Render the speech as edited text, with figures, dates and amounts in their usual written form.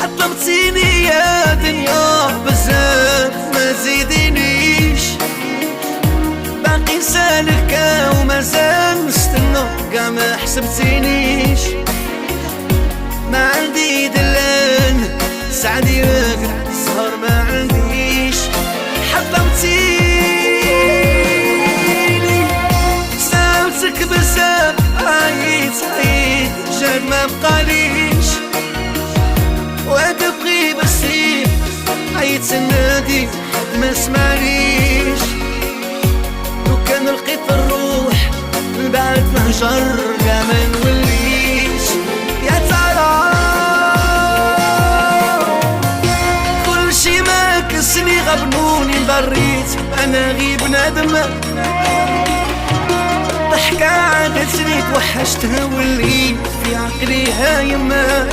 حطمتيني يا دنيا بزاف ما زيدينيش، باقي سالكة ومازال نستنى كاع ما حسبتينيش. ما عندي دلان سعدي راقد السهر ما عنديش. حطمتيني سالتك بزاف عييت جاد ما بقاليش، وتبغي بسيط عيت النادي حد ما سمعنيش. لو كان لقيت الروح من بعد نهجر كاع ما نوليش. يا ترى كلشي ما كسني غبنوني بريت انا غي بنادم. ضحكة عادتني توحشتها وليت في عقلي هايمة.